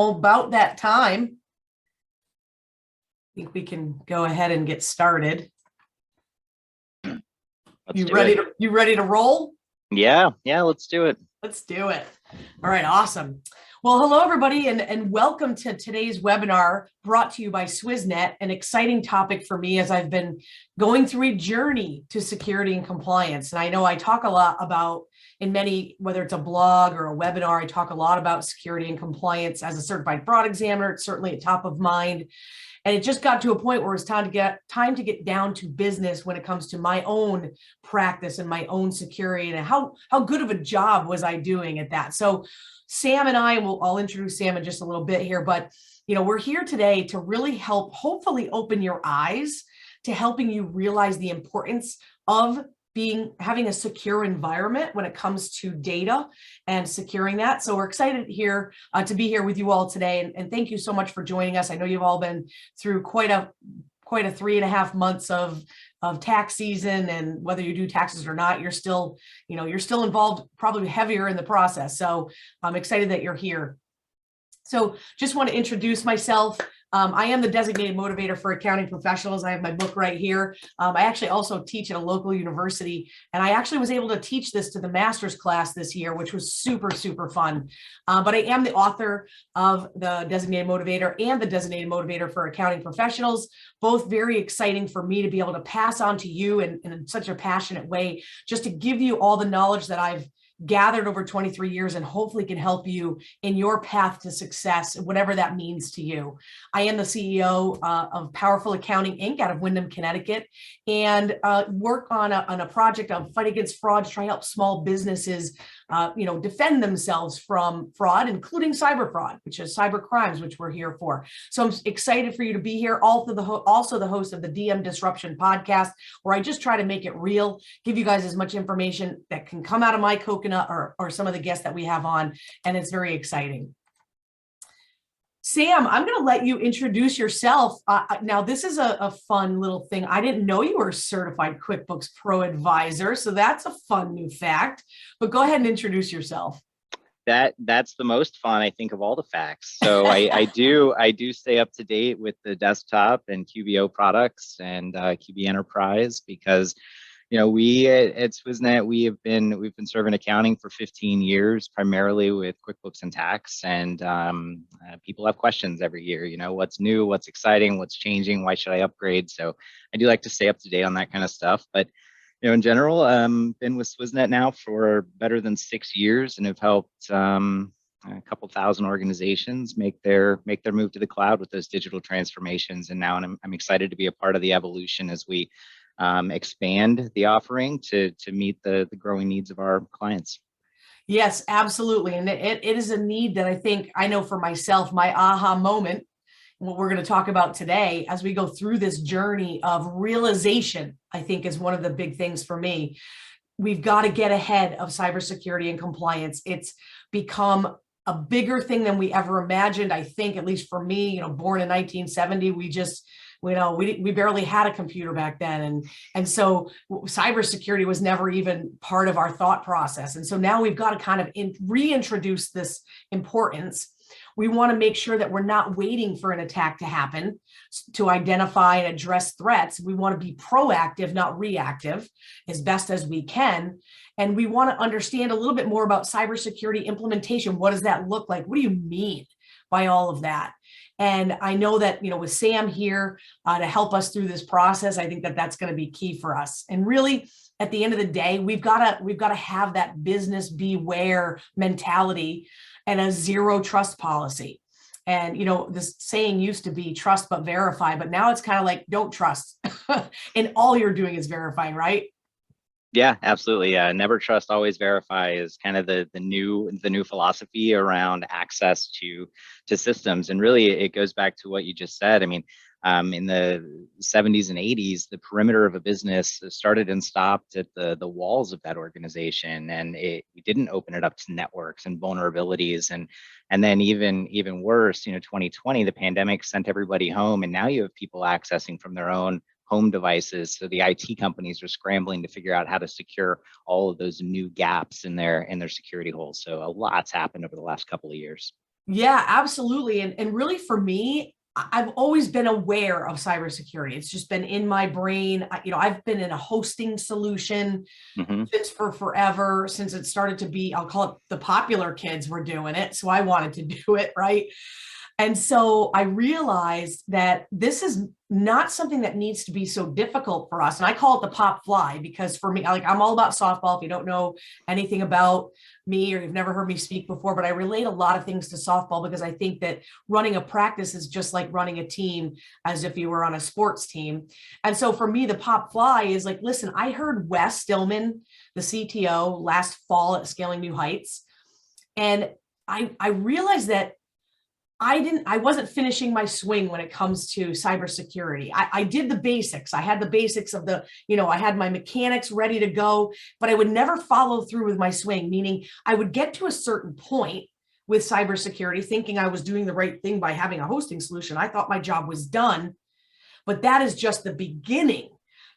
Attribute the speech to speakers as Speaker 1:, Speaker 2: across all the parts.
Speaker 1: about that time. I think we can go ahead and get started. You ready to roll?
Speaker 2: Yeah, let's do it.
Speaker 1: Let's do it. All right, awesome. Well, hello, everybody, and welcome to today's webinar brought to you by Swizznet, an exciting topic for me as I've been going through a journey to security and compliance. And I know I talk a lot about, in many, whether it's a blog or a webinar, I talk a lot about security and compliance. As a certified fraud examiner, it's certainly at top of mind. And it just got to a point where it's time to get down to business when it comes to my own practice and my own security and how good of a job was I doing at that. So Sam and I'll introduce Sam in just a little bit here, but we're here today to really help hopefully open your eyes to helping you realize the importance of having a secure environment when it comes to data and securing that. So we're excited here to be here with you all today. And thank you so much for joining us. I know you've all been through quite a 3.5 months of tax season, and whether you do taxes or not, you're still involved, probably heavier in the process. So I'm excited that you're here. So just want to introduce myself. I am the Designated Motivator for accounting professionals. I have my book right here. I actually also teach at a local university, and I actually was able to teach this to the master's class this year, which was super, super fun. But I am the author of the Designated Motivator and the Designated Motivator for accounting professionals, both very exciting for me to be able to pass on to you in such a passionate way, just to give you all the knowledge that I've gathered over 23 years and hopefully can help you in your path to success, whatever that means to you. I am the CEO of Powerful Accounting Inc. out of Windham, Connecticut, and work on a project of fight against fraud to try to help small businesses defend themselves from fraud, including cyber fraud, which is cyber crimes, which we're here for. So I'm excited for you to be here. Also the host of the DM Disruption podcast, where I just try to make it real, give you guys as much information that can come out of my coconut or some of the guests that we have on, and it's very exciting. Sam, I'm going to let you introduce yourself. Now, this is a fun little thing. I didn't know you were a certified QuickBooks Pro advisor, so that's a fun new fact. But go ahead and introduce yourself.
Speaker 2: That's the most fun, I think, of all the facts. So I do stay up to date with the desktop and QBO products and QB Enterprise, because we at Swizznet, we've been serving accounting for 15 years, primarily with QuickBooks and tax. And people have questions every year. What's new, what's exciting, what's changing, why should I upgrade? So I do like to stay up to date on that kind of stuff. But in general, been with Swizznet now for better than 6 years, and have helped a couple thousand organizations make their move to the cloud with those digital transformations. And now I'm excited to be a part of the evolution as we expand the offering to meet the growing needs of our clients.
Speaker 1: Yes, absolutely. And it is a need that I know for myself, my aha moment, what we're going to talk about today as we go through this journey of realization, I think is one of the big things for me. We've got to get ahead of cybersecurity and compliance. It's become a bigger thing than we ever imagined. I think, at least for me, born in 1970, we barely had a computer back then. And so cybersecurity was never even part of our thought process. And so now we've got to kind of reintroduce this importance. We want to make sure that we're not waiting for an attack to happen to identify and address threats. We want to be proactive, not reactive, as best as we can. And we want to understand a little bit more about cybersecurity implementation. What does that look like? What do you mean by all of that? And I know that, with Sam here to help us through this process, I think that that's going to be key for us. And really, at the end of the day, we've got to have that business beware mentality and a zero trust policy. And, this saying used to be trust but verify, but now it's kind of like don't trust. And all you're doing is verifying, right?
Speaker 2: Yeah, absolutely. Yeah, never trust, always verify is kind of the new philosophy around access to systems. And really, it goes back to what you just said. I mean, in the 70s and 80s, the perimeter of a business started and stopped at the walls of that organization, and we didn't open it up to networks and vulnerabilities. And then even worse, 2020, the pandemic sent everybody home, and now you have people accessing from their own home devices. So the IT companies are scrambling to figure out how to secure all of those new gaps in their security holes. So a lot's happened over the last couple of years.
Speaker 1: Yeah, absolutely. And really for me, I've always been aware of cybersecurity. It's just been in my brain. I've been in a hosting solution
Speaker 2: Hmm.
Speaker 1: since for forever, since it started to be, I'll call it the popular kids were doing it. So I wanted to do it, right? And so I realized that this is not something that needs to be so difficult for us. And I call it the pop fly because for me, like I'm all about softball. If you don't know anything about me or you've never heard me speak before, but I relate a lot of things to softball because I think that running a practice is just like running a team as if you were on a sports team. And so for me, the pop fly is like, listen, I heard Wes Stillman, the CTO, last fall at Scaling New Heights. And I realized that I wasn't finishing my swing when it comes to cybersecurity. I did the basics. I had the basics of I had my mechanics ready to go, but I would never follow through with my swing, meaning I would get to a certain point with cybersecurity thinking I was doing the right thing by having a hosting solution. I thought my job was done, but that is just the beginning.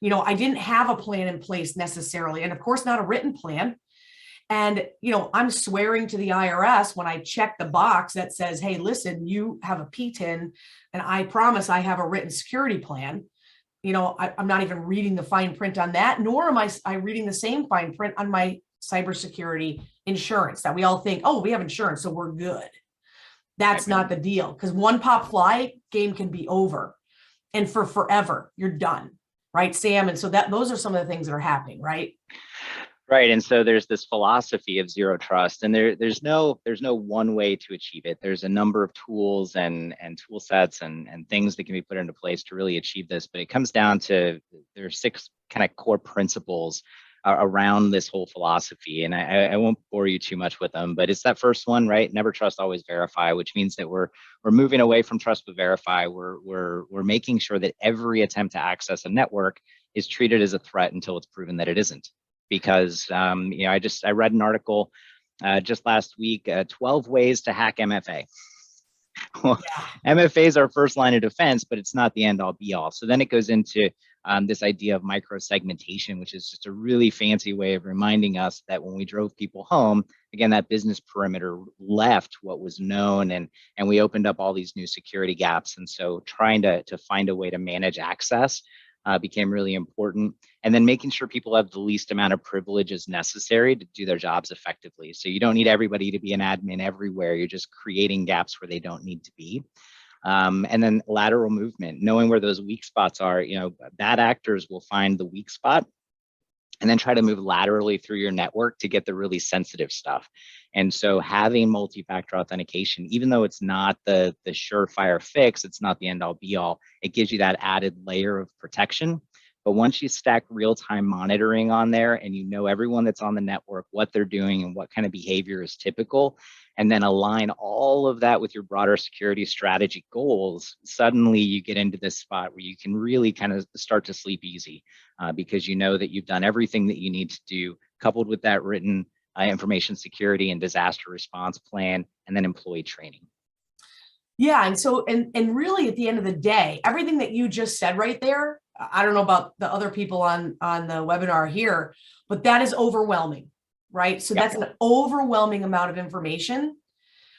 Speaker 1: I didn't have a plan in place necessarily, and of course, not a written plan. And, I'm swearing to the IRS when I check the box that says, hey, listen, you have a PTIN and I promise I have a written security plan. I'm not even reading the fine print on that, nor am I reading the same fine print on my cybersecurity insurance that we all think, oh, we have insurance, so we're good. That's not the deal because one pop fly game can be over and for forever, you're done. Right, Sam? And so those are some of the things that are happening, right?
Speaker 2: Right. And so there's this philosophy of zero trust, and there's no one way to achieve it. There's a number of tools and tool sets and things that can be put into place to really achieve this. But it comes down to there are six kind of core principles around this whole philosophy. And I won't bore you too much with them, but it's that first one, right? Never trust, always verify, which means that we're moving away from trust but verify. We're making sure that every attempt to access a network is treated as a threat until it's proven that it isn't. Because I read an article just last week, 12 ways to hack MFA. Well,
Speaker 1: Yeah.
Speaker 2: MFA is our first line of defense, but it's not the end all be all. So then it goes into this idea of micro segmentation, which is just a really fancy way of reminding us that when we drove people home, again, that business perimeter left what was known, and we opened up all these new security gaps. And so trying to find a way to manage access became really important. And then making sure people have the least amount of privileges necessary to do their jobs effectively. So you don't need everybody to be an admin everywhere. You're just creating gaps where they don't need to be. And then lateral movement, knowing where those weak spots are. Bad actors will find the weak spot and then try to move laterally through your network to get the really sensitive stuff. And so having multi-factor authentication, even though it's not the surefire fix, it's not the end all be all, it gives you that added layer of protection. But once you stack real-time monitoring on there and you know everyone that's on the network, what they're doing and what kind of behavior is typical, and then align all of that with your broader security strategy goals, suddenly you get into this spot where you can really kind of start to sleep easy because you know that you've done everything that you need to do, coupled with that written information security and disaster response plan, and then employee training.
Speaker 1: Yeah. And so, and really at the end of the day, everything that you just said right there, I don't know about the other people on the webinar here, but that is overwhelming, right? So
Speaker 2: Yeah.
Speaker 1: that's an overwhelming amount of information.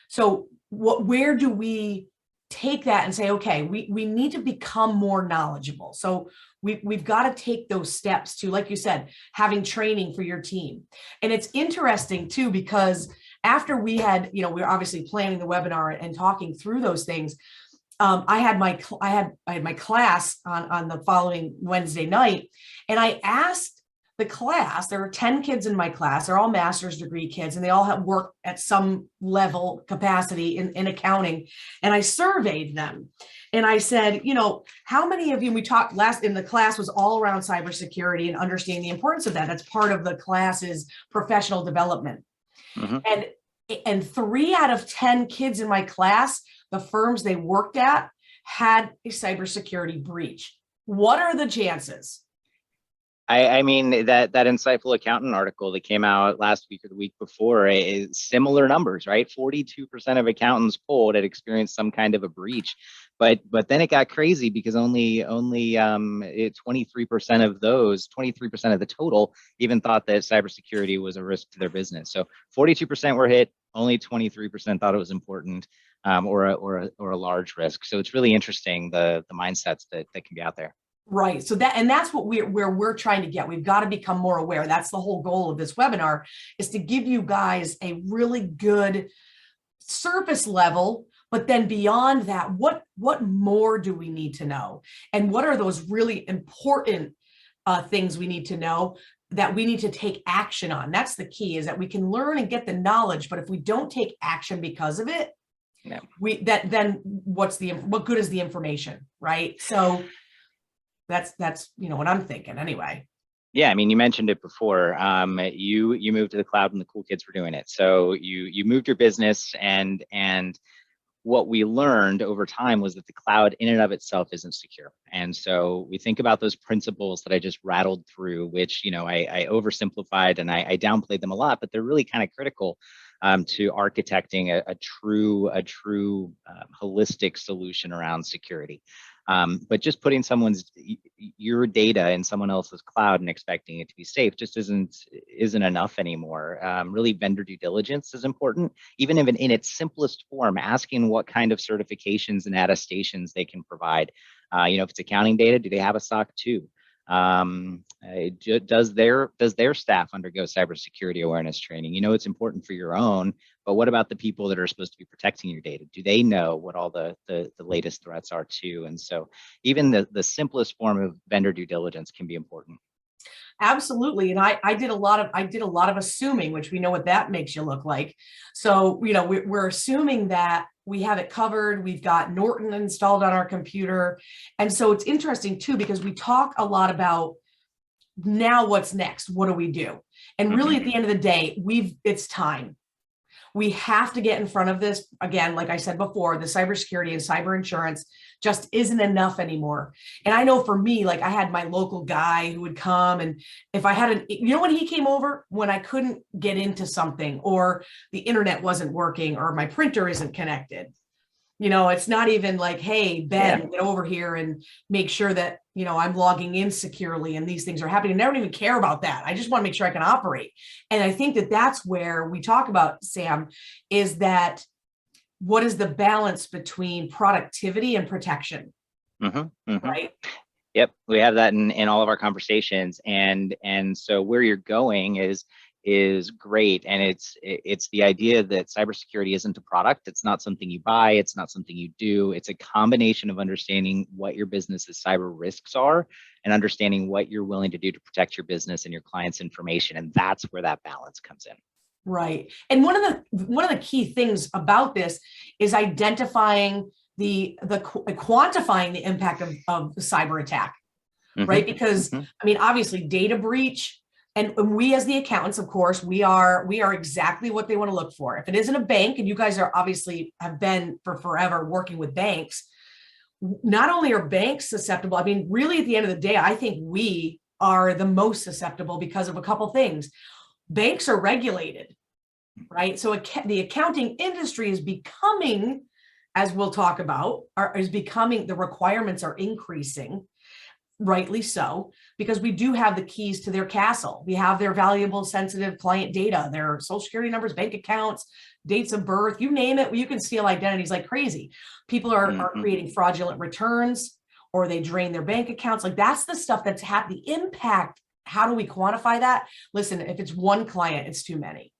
Speaker 1: So where do we take that and say, okay, we need to become more knowledgeable. So we've got to take those steps to, like you said, having training for your team. And it's interesting too, because after we had, we were obviously planning the webinar and talking through those things. I had my class on the following Wednesday night, and I asked the class. There were 10 kids in my class. They're all master's degree kids, and they all have worked at some level capacity in accounting. And I surveyed them, and I said, how many of you? We talked last in the class was all around cybersecurity and understanding the importance of that. That's part of the class's professional development. Mm-hmm. And 3 out of 10 kids in my class, the firms they worked at had a cybersecurity breach. What are the chances?
Speaker 2: I mean, that insightful accountant article that came out last week or the week before is similar numbers, right? 42% of accountants polled had experienced some kind of a breach, but then it got crazy because only 23% of those, 23% of the total even thought that cybersecurity was a risk to their business. So 42% were hit, only 23% thought it was important, or a large risk. So it's really interesting the mindsets that can be out there.
Speaker 1: Right. So that's what we're trying to get. We've got to become more aware. That's the whole goal of this webinar, is to give you guys a really good surface level, but then beyond that, what more do we need to know? And what are those really important things we need to know that we need to take action on? That's the key, is that we can learn and get the knowledge, but if we don't take action because of it,
Speaker 2: yeah,
Speaker 1: then what good is the information, right? So that's what I'm thinking anyway.
Speaker 2: Yeah, I mean, you mentioned it before. You moved to the cloud when the cool kids were doing it. So you moved your business, and what we learned over time was that the cloud in and of itself isn't secure. And so we think about those principles that I just rattled through, which I oversimplified and I downplayed them a lot, but they're really kind of critical to architecting a true holistic solution around security. But just putting your data in someone else's cloud and expecting it to be safe just isn't enough anymore. Really, vendor due diligence is important, even if in its simplest form, asking what kind of certifications and attestations they can provide. If it's accounting data, do they have a SOC 2? Does their staff undergo cybersecurity awareness training? It's important for your own, but what about the people that are supposed to be protecting your data? Do they know what all the latest threats are too? And so even the simplest form of vendor due diligence can be important.
Speaker 1: Absolutely. And I did a lot of assuming, which we know what that makes you look like. So, we're assuming that we have it covered. We've got Norton installed on our computer. And so it's interesting too, because we talk a lot about now what's next, what do we do? And really at the end of the day, it's time. We have to get in front of this. Again, like I said before, the cybersecurity and cyber insurance just isn't enough anymore. And I know for me, like I had my local guy who would come, and if I had when he came over, when I couldn't get into something, or the internet wasn't working, or my printer isn't connected, it's not even like, hey, Ben, get over here and make sure that, I'm logging in securely and these things are happening. I don't even care about that. I just want to make sure I can operate. And I think that that's where we talk about, Sam, is that what is the balance between productivity and protection? Right?
Speaker 2: Yep, we have that in all of our conversations, and so where you're going is great, and it's the idea that cybersecurity isn't a product. It's not something you buy. It's not something you do. It's a combination of understanding what your business's cyber risks are and understanding what you're willing to do to protect your business and your clients' information, and that's where that balance comes in. Right.
Speaker 1: And one of the key things about this is identifying quantifying the impact of the cyber attack, right? Because I mean, obviously data breach, and we as the accountants, of course, we are exactly what they want to look for. If it isn't a bank, and you guys are obviously have been for forever working with banks, not only are banks susceptible, I mean, really at the end of the day, I think we are the most susceptible because of a couple things. Banks are regulated, right? So the accounting industry is becoming, as we'll talk about, the requirements are increasing, rightly so, because we do have the keys to their castle. We have their valuable, sensitive client data, their social security numbers, bank accounts, dates of birth, you name it. You can steal identities like crazy. People are creating fraudulent returns, or they drain their bank accounts. Like that's the stuff that's the impact. How do we quantify that? Listen, if it's one client, it's too many.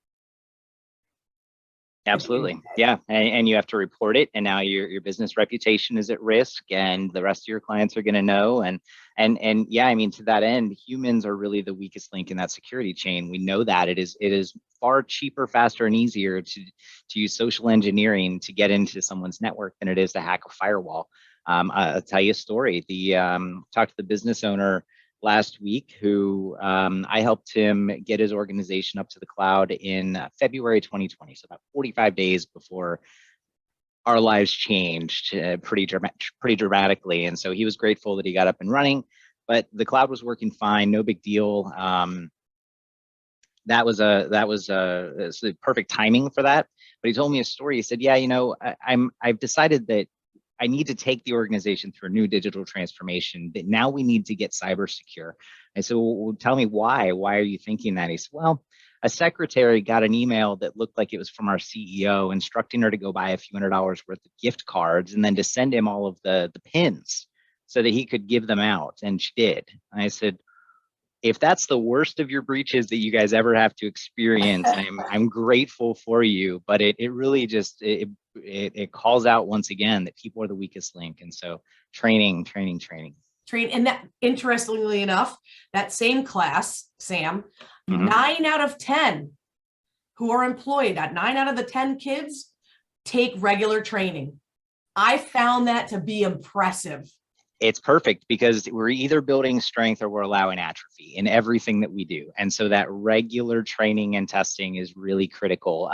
Speaker 2: Absolutely. Yeah. And you have to report it. And now your business reputation is at risk, and the rest of your clients are going to know. And yeah, I mean, to that end, humans are really the weakest link in that security chain. We know that it is far cheaper, faster, and easier to use social engineering to get into someone's network than it is to hack a firewall. I'll tell you a story. Talked to the business owner last week who I helped him get his organization up to the cloud in February 2020, so about 45 days before our lives changed pretty dramatically. And so he was grateful that he got up and running. but the cloud was working fine, no big deal. That was the perfect timing for that. But he told me a story. He said, "Yeah, I've decided that I need to take the organization through a new digital transformation. That now we need to get cyber secure." I said, "Well, tell me why. Why are you thinking that?" He said, "Well, a secretary got an email that looked like it was from our CEO, instructing her to go buy a few $100s worth of gift cards and then to send him all of the pins so that he could give them out, and she did." And I said, "If that's the worst of your breaches that you guys ever have to experience, I'm grateful for you, but it really just it calls out once again that people are the weakest link." And so training.
Speaker 1: And that, interestingly enough, that same class, Sam, 9 out of 10 who are employed, that 9 out of the 10 kids take regular training. I found that to be impressive.
Speaker 2: It's perfect because we're either building strength or we're allowing atrophy in everything that we do. And so that regular training and testing is really critical.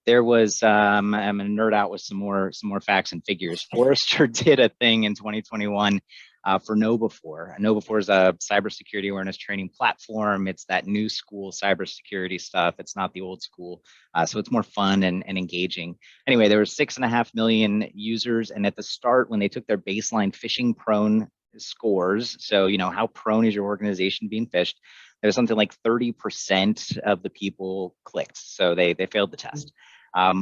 Speaker 2: There was, I'm gonna nerd out with some more facts and figures. Forrester did a thing in 2021 for KnowBe4. KnowBe4 is a cybersecurity awareness training platform. It's that new school cybersecurity stuff. It's not the old school. So it's more fun and engaging. Anyway, there were 6.5 million users. And at the start, when they took their baseline phishing prone scores, so, how prone is your organization being phished? There was something like 30% of the people clicked. So they failed the test.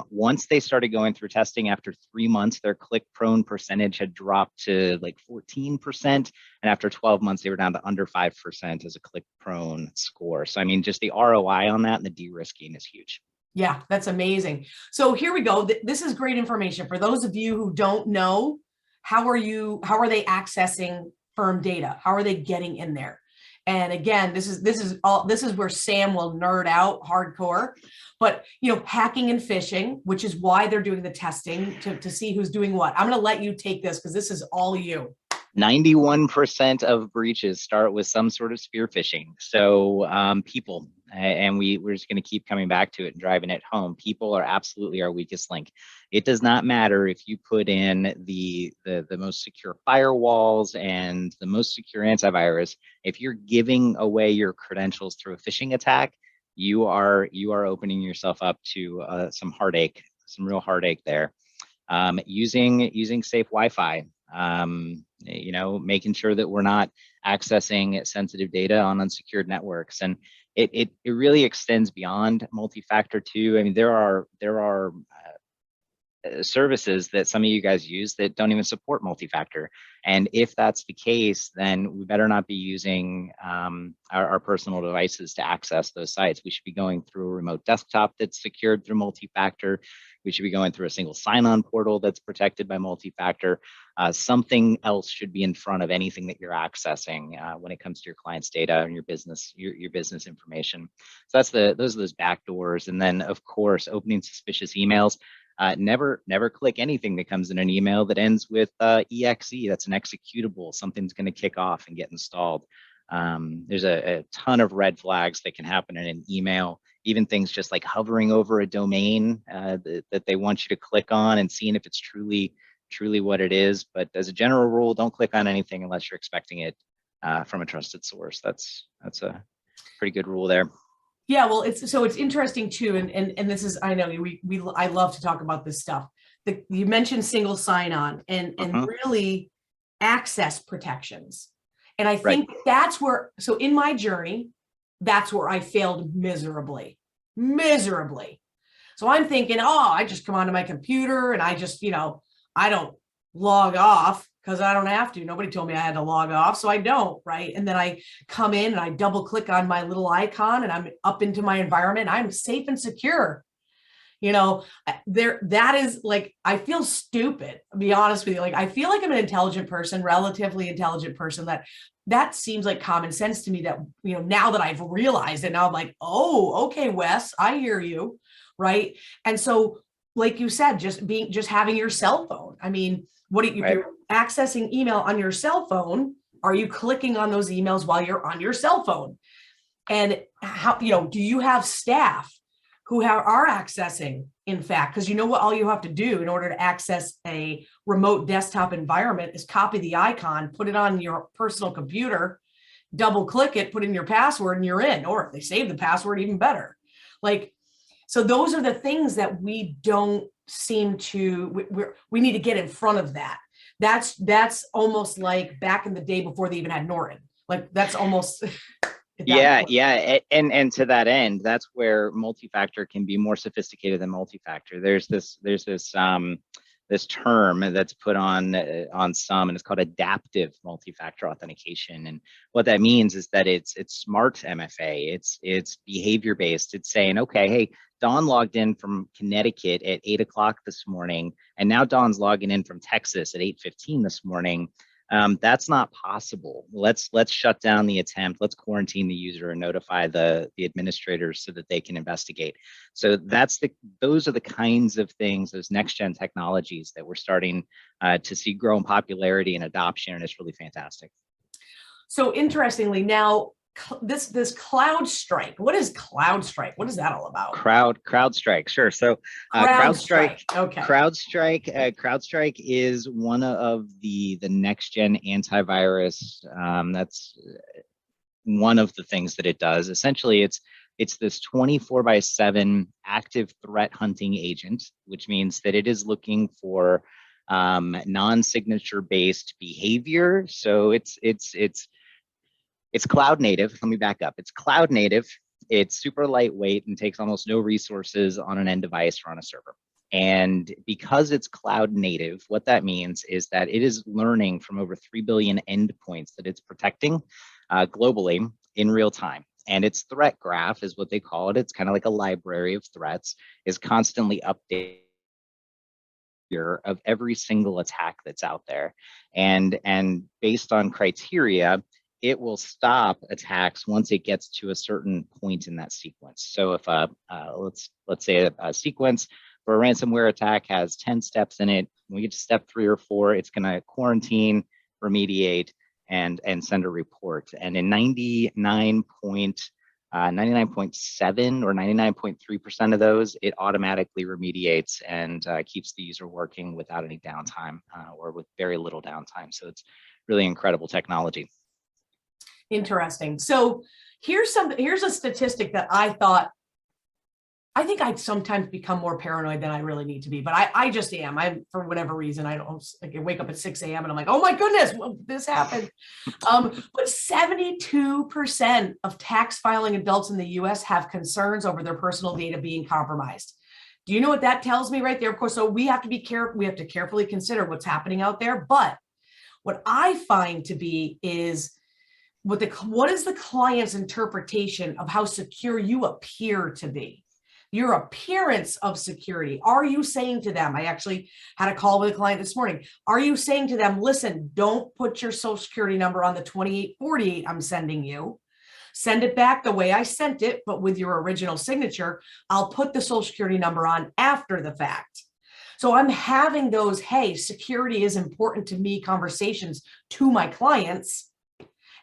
Speaker 2: Once they started going through testing, after 3 months, their click prone percentage had dropped to like 14%. And after 12 months, they were down to under 5% as a click prone score. So, just the ROI on that and the de-risking is huge.
Speaker 1: Yeah, that's amazing. So here we go. This is great information for those of you who don't know. How are they accessing firm data? How are they getting in there? And again, this is where Sam will nerd out hardcore, but hacking and phishing, which is why they're doing the testing to see who's doing what. I'm going to let you take this because this is all you.
Speaker 2: 91% of breaches start with some sort of spear phishing. So people, and we're just going to keep coming back to it and driving it home. People are absolutely our weakest link. It does not matter if you put in the most secure firewalls and the most secure antivirus. If you're giving away your credentials through a phishing attack, you are opening yourself up to some heartache, some real heartache there. Using safe Wi-Fi. Making sure that we're not accessing sensitive data on unsecured networks, and it really extends beyond multi-factor too. There are services that some of you guys use that don't even support multi-factor, and if that's the case, then we better not be using our personal devices to access those sites. We should be going through a remote desktop that's secured through multi-factor. We should be going through a single sign-on portal that's protected by multi-factor. Something else should be in front of anything that you're accessing when it comes to your client's data and your business information. So those are those backdoors. And then, of course, opening suspicious emails. Never click anything that comes in an email that ends with exe. That's an executable. Something's going to kick off and get installed. There's a ton of red flags that can happen in an email. Even things just like hovering over a domain that they want you to click on and seeing if it's truly what it is. But as a general rule, don't click on anything unless you're expecting it from a trusted source. That's a pretty good rule there.
Speaker 1: Yeah, well, it's interesting too, and this is, I know I love to talk about this stuff. You mentioned single sign-on and really access protections, and I think that's where. So in my journey, that's where I failed miserably. So I'm thinking, I just come onto my computer and I just, I don't log off because I don't have to. Nobody told me I had to log off, so I don't, right? And then I come in and I double click on my little icon and I'm up into my environment. I'm safe and secure. That is like, I feel stupid, to be honest with you. Like, I feel like I'm an intelligent person, relatively intelligent person, that seems like common sense to me that, now that I've realized it, now I'm like, oh, okay, Wes, I hear you. Right. And so, like you said, just having your cell phone. If you're accessing email on your cell phone, are you clicking on those emails while you're on your cell phone? And how, do you have staff who are accessing in fact, because you know what all you have to do in order to access a remote desktop environment is copy the icon, put it on your personal computer, double click it, put in your password, and you're in. Or if they save the password, even better. Like, so those are the things that we don't seem to, we need to get in front of that. That's almost like back in the day before they even had Norton. Like that's almost
Speaker 2: Yeah. And to that end, that's where multi-factor can be more sophisticated than multi-factor. There's this term that's put on some, and it's called adaptive multi-factor authentication. And what that means is that it's smart MFA. It's behavior based. It's saying, okay, hey, Dawn logged in from Connecticut at 8 o'clock this morning, and now Dawn's logging in from Texas at 8:15 this morning. That's not possible. Let's shut down the attempt. Let's quarantine the user and notify the administrators so that they can investigate. So those are the kinds of things, those next gen technologies that we're starting to see grow in popularity and adoption, and it's really fantastic.
Speaker 1: So interestingly, now this CrowdStrike. What is CrowdStrike? What is that all about?
Speaker 2: CrowdStrike, sure. So
Speaker 1: CrowdStrike. Okay.
Speaker 2: CrowdStrike is one of the next gen antivirus. That's one of the things that it does. Essentially, it's this 24/7 active threat hunting agent, which means that it is looking for non-signature based behavior. So it's cloud native. Let me back up. It's cloud native. It's super lightweight and takes almost no resources on an end device or on a server. And because it's cloud native, what that means is that it is learning from over 3 billion endpoints that it's protecting globally in real time. And its threat graph is what they call it. It's kind of like a library of threats, is constantly updated of every single attack that's out there. And based on criteria, it will stop attacks once it gets to a certain point in that sequence. So if let's say a sequence for a ransomware attack has 10 steps in it, when we get to step 3 or 4, it's going to quarantine, remediate, and send a report. And in 99.7 or 99.3% of those, it automatically remediates and keeps the user working without any downtime or with very little downtime. So it's really incredible technology.
Speaker 1: Interesting. So here's a statistic that I think I'd sometimes become more paranoid than I really need to be, but I just am. For whatever reason, I wake up at 6 a.m. and I'm like, oh my goodness, well, this happened. But 72% of tax filing adults in the US have concerns over their personal data being compromised. Do you know what that tells me right there? Of course, so we have to be careful. We have to carefully consider what's happening out there. But what I find to be is what is the client's interpretation of how secure you appear to be? Your appearance of security. Are you saying to them, I actually had a call with a client this morning. Are you saying to them, listen, don't put your social security number on the 2848 I'm sending you. Send it back the way I sent it, but with your original signature. I'll put the social security number on after the fact. So I'm having those, hey, security is important to me conversations to my clients.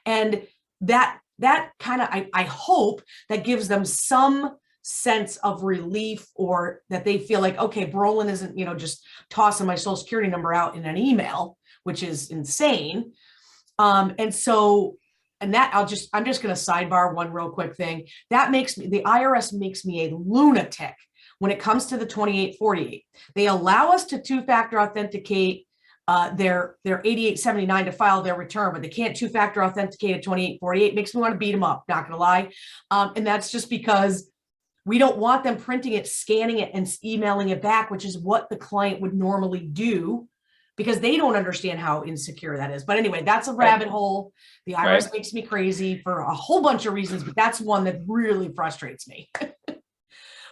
Speaker 1: And that kind of, I hope that gives them some sense of relief, or that they feel like, okay, Brolin isn't, just tossing my social security number out in an email, which is insane. I'm just going to sidebar one real quick thing. The IRS makes me a lunatic when it comes to the 2848. They allow us to two-factor authenticate their 8879 to file their return, but they can't two-factor authenticate a 2848. Makes me want to beat them up, not gonna lie. And that's just because we don't want them printing it, scanning it, and emailing it back, which is what the client would normally do, because they don't understand how insecure that is. But anyway, that's a rabbit hole. The IRS makes me crazy for a whole bunch of reasons, but that's one that really frustrates me.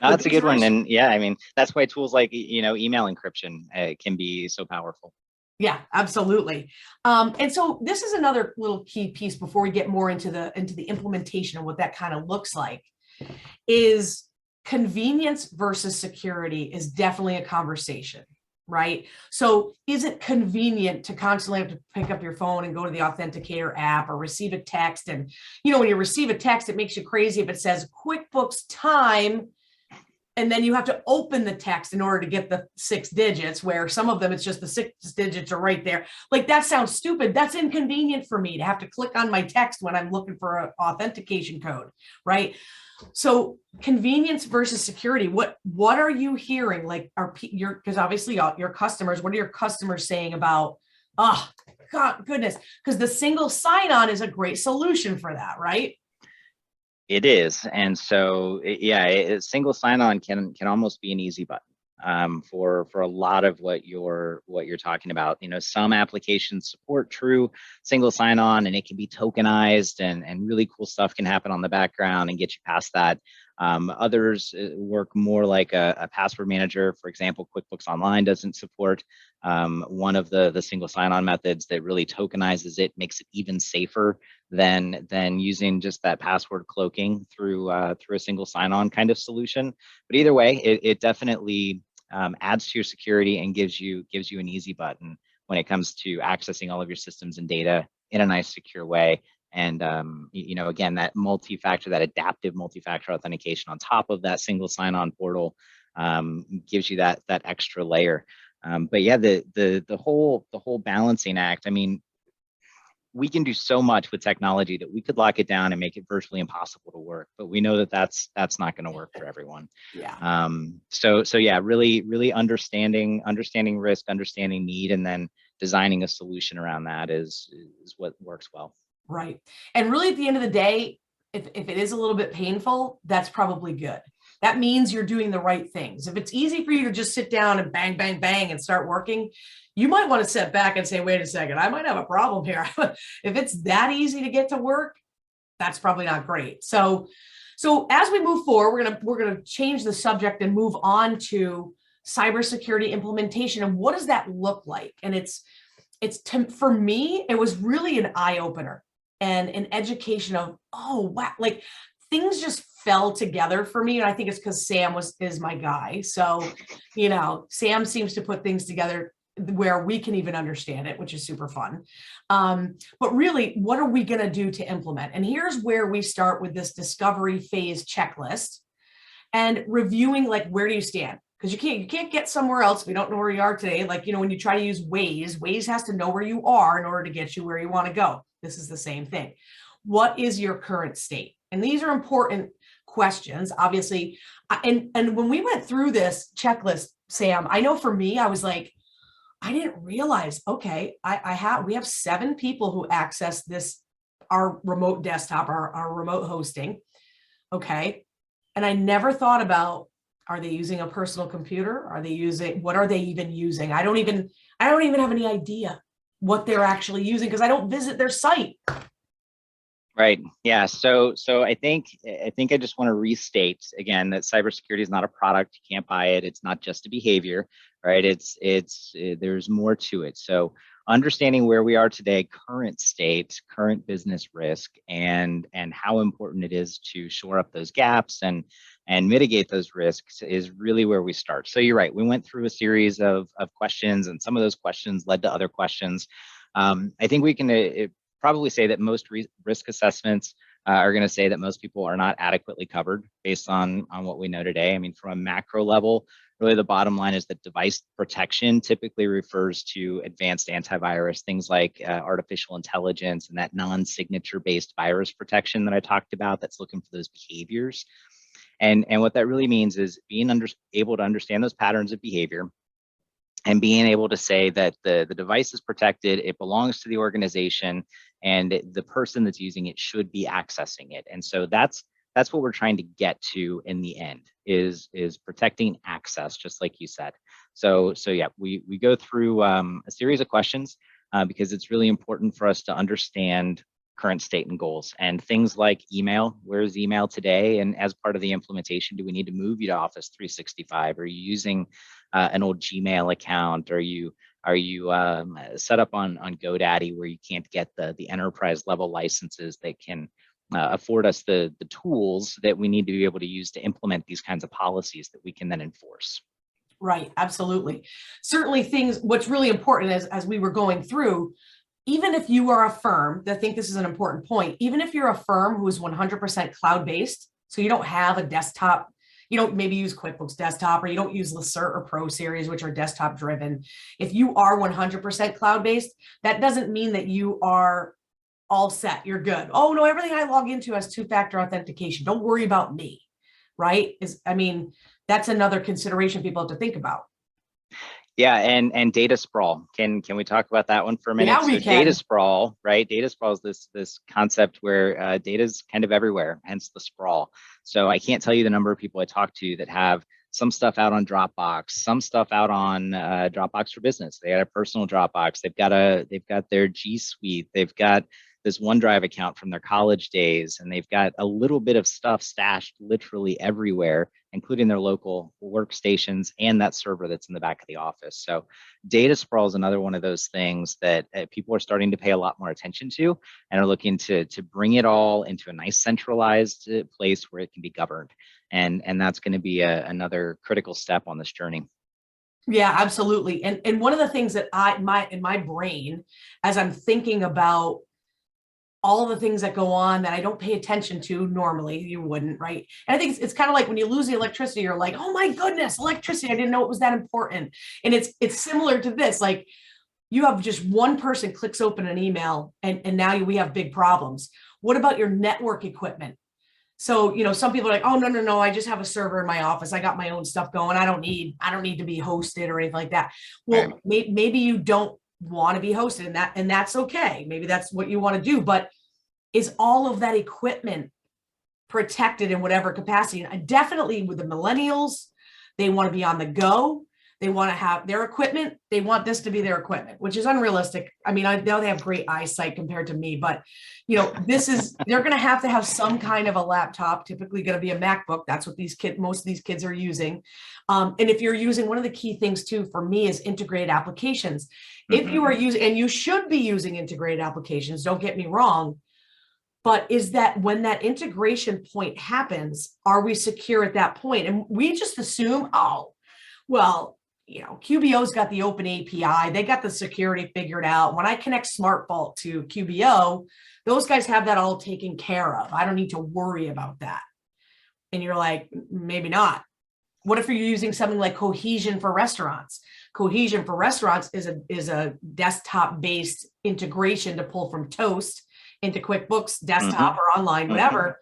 Speaker 2: That's a good one. And yeah, I mean, that's why tools like, email encryption can be so powerful.
Speaker 1: Yeah, absolutely. And so this is another little key piece before we get more into the implementation of what that kind of looks like, is convenience versus security is definitely a conversation, right? So is it convenient to constantly have to pick up your phone and go to the authenticator app or receive a text? And, when you receive a text, it makes you crazy if it says QuickBooks time and then you have to open the text in order to get the 6 digits, where some of them, it's just the 6 digits are right there. Like, that sounds stupid. That's inconvenient for me to have to click on my text when I'm looking for an authentication code, right? So convenience versus security, what are you hearing? Like, because obviously your customers, what are your customers saying about, oh, God, goodness, because the single sign-on is a great solution for that, right?
Speaker 2: It is, and so single sign-on can almost be an easy button for a lot of what you're talking about. You know, some applications support true single sign-on, and it can be tokenized, and really cool stuff can happen on the background and get you past that. Others work more like a password manager. For example, QuickBooks Online doesn't support one of the single sign-on methods that really tokenizes it, makes it even safer than using just that password cloaking through a single sign-on kind of solution. But either way, it definitely adds to your security and gives you an easy button when it comes to accessing all of your systems and data in a nice, secure way. And you know, again, that multi-factor, that adaptive multi-factor authentication on top of that single sign-on portal gives you that extra layer. But yeah, the whole balancing act. I mean, we can do so much with technology that we could lock it down and make it virtually impossible to work. But we know that that's not going to work for everyone.
Speaker 1: Yeah.
Speaker 2: So yeah, really understanding risk, understanding need, and then designing a solution around that is what works well.
Speaker 1: Right. And really, at the end of the day, if it is a little bit painful, that's probably good. That means you're doing the right things. If it's easy for you to just sit down and bang, bang, bang and start working, you might want to sit back and say, wait a second, I might have a problem here. If it's that easy to get to work, that's probably not great. So as we move forward, we're gonna change the subject and move on to cybersecurity implementation. And what does that look like? And for me, it was really an eye opener and an education of, oh, wow, like things just fell together for me. And I think it's because Sam is my guy. So, you know, Sam seems to put things together where we can even understand it, which is super fun. But really, what are we going to do to implement? And here's where we start with this discovery phase checklist and reviewing, like, where do you stand? Because you can't get somewhere else if you don't know where you are today. Like, you know, when you try to use Waze has to know where you are in order to get you where you want to go. This is the same thing. What is your current state? And these are important questions, obviously. And when we went through this checklist, Sam, I know for me, I was like, I didn't realize, okay, we have 7 people who access this, our remote desktop, our remote hosting. Okay. And I never thought about, are they using a personal computer? What are they even using? I don't even have any idea what they're actually using because I don't visit their site.
Speaker 2: Right. Yeah. So I think I just want to restate again that cybersecurity is not a product. You can't buy it. It's not just a behavior, right? There's more to it. So understanding where we are today, current state, current business risk, and how important it is to shore up those gaps and mitigate those risks is really where we start. So you're right. We went through a series of questions, and some of those questions led to other questions. I think we can probably say that most risk assessments are going to say that most people are not adequately covered based on what we know today. I mean, from a macro level, really the bottom line is that device protection typically refers to advanced antivirus, things like artificial intelligence and that non-signature based virus protection that I talked about that's looking for those behaviors. And what that really means is being able to understand those patterns of behavior and being able to say that the device is protected, it belongs to the organization, and the person that's using it should be accessing it. And so that's what we're trying to get to in the end is protecting access, just like you said. So yeah, we go through a series of questions because it's really important for us to understand current state and goals and things like email. Where's email today? And as part of the implementation, do we need to move you to Office 365? Are you using an old Gmail account? Are you set up on GoDaddy where you can't get the enterprise level licenses that can afford us the tools that we need to be able to use to implement these kinds of policies that we can then enforce?
Speaker 1: Right, absolutely. Certainly what's really important as we were going through, even if you are a firm, I think this is an important point, even if you're a firm who is 100% cloud-based, so you don't have a desktop you don't maybe use QuickBooks Desktop, or you don't use Lacert or Pro Series, which are desktop driven. If you are 100% cloud-based, that doesn't mean that you are all set. You're good. Oh no, everything I log into has two-factor authentication. Don't worry about me, right? That's another consideration people have to think about.
Speaker 2: Yeah, and data sprawl. Can we talk about that one for a minute?
Speaker 1: Yeah, we can.
Speaker 2: Data sprawl, right? Data sprawl is this concept where data is kind of everywhere, hence the sprawl. So I can't tell you the number of people I talk to that have some stuff out on Dropbox, some stuff out on Dropbox for Business. They got a personal Dropbox. They've got their G Suite. They've got this OneDrive account from their college days, and they've got a little bit of stuff stashed literally everywhere, including their local workstations and that server that's in the back of the office. So data sprawl is another one of those things that people are starting to pay a lot more attention to, and are looking to bring it all into a nice centralized place where it can be governed. And that's going to be another critical step on this journey.
Speaker 1: Yeah, absolutely. And one of the things that in my brain, as I'm thinking about all the things that go on that I don't pay attention to normally, you wouldn't, right? And I think it's kind of like when you lose the electricity, you're like, oh my goodness, electricity, I didn't know it was that important. And it's similar to this, like you have just one person clicks open an email and now we have big problems. What about your network equipment? So, some people are like, oh, no, I just have a server in my office. I got my own stuff going. I don't need to be hosted or anything like that. Well, maybe you don't want to be hosted in that, and that's okay. Maybe that's what you want to do, but is all of that equipment protected in whatever capacity? And definitely with the millennials, they want to be on the go. They want to have their equipment. They want this to be their equipment, which is unrealistic. I mean, I know they have great eyesight compared to me, but they're going to have some kind of a laptop, typically going to be a MacBook. That's what most of these kids are using. And if you're using, one of the key things too, for me, is integrated applications. Mm-hmm. If you are using, and you should be using integrated applications, don't get me wrong, but is that when that integration point happens, are we secure at that point? And we just assume, oh, well, QBO's got the open API. They got the security figured out. When I connect SmartVault to QBO, those guys have that all taken care of. I don't need to worry about that. And you're like, maybe not. What if you're using something like Cohesion for restaurants? Cohesion for restaurants is a desktop-based integration to pull from Toast into QuickBooks Desktop or online, whatever.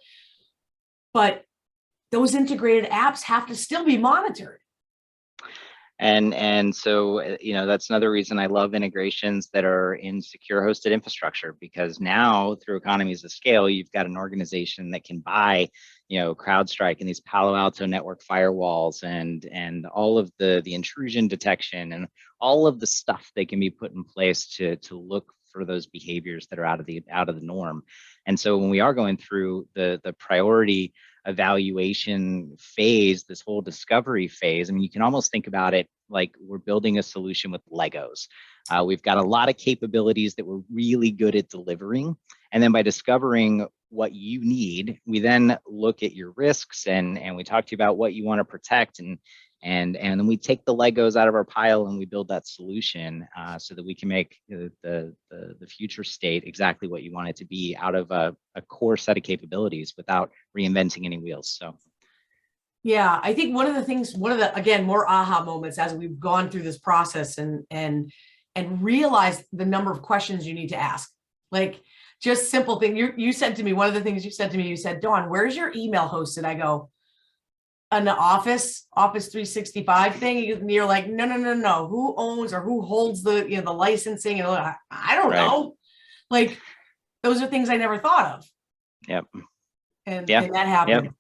Speaker 1: But those integrated apps have to still be monitored.
Speaker 2: And so, that's another reason I love integrations that are in secure hosted infrastructure, because now through economies of scale, you've got an organization that can buy, CrowdStrike and these Palo Alto network firewalls and all of the intrusion detection and all of the stuff they can be put in place to look for those behaviors that are out of the norm. And so when we are going through the priority evaluation phase, this whole discovery phase, I mean, you can almost think about it like we're building a solution with Legos. We've got a lot of capabilities that we're really good at delivering. And then by discovering what you need, we then look at your risks and we talk to you about what you want to protect. And then we take the Legos out of our pile and we build that solution so that we can make the future state exactly what you want it to be out of a core set of capabilities without reinventing any wheels. So,
Speaker 1: yeah, I think one of the again, more aha moments as we've gone through this process and realized the number of questions you need to ask, like just simple thing. You said to me, one of the things you said to me, you said, Dawn, where's your email hosted? I go, on the Office 365 thing, and you're like, no. Who owns or who holds the the licensing? And I don't know. Like those are things I never thought of.
Speaker 2: Yep.
Speaker 1: And that happened.
Speaker 2: Yep.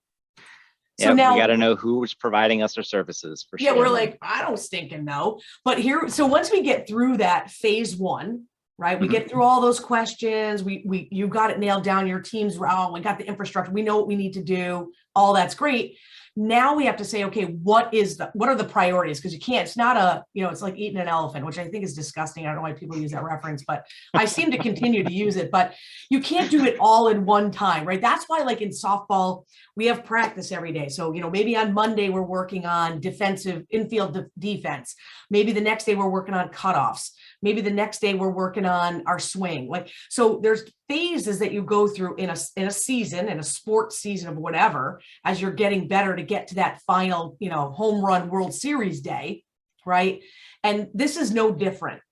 Speaker 1: So now
Speaker 2: we got to know who's providing us our services for sure.
Speaker 1: Yeah, we're like, I don't stinking know. But so once we get through that phase one, right? We get through all those questions. You got it nailed down. Your team's, we got the infrastructure. We know what we need to do. All that's great. Now we have to say, okay, what are the priorities? Because you can't, it's not it's like eating an elephant, which I think is disgusting. I don't know why people use that reference, but I seem to continue to use it, but you can't do it all in one time, right? That's why like in softball, we have practice every day. So, maybe on Monday we're working on defensive infield defense. Maybe the next day we're working on cutoffs. Maybe the next day we're working on our swing. Like, so there's phases that you go through in a season, in a sports season of whatever, as you're getting better to get to that final, home run World Series day, right? And this is no different.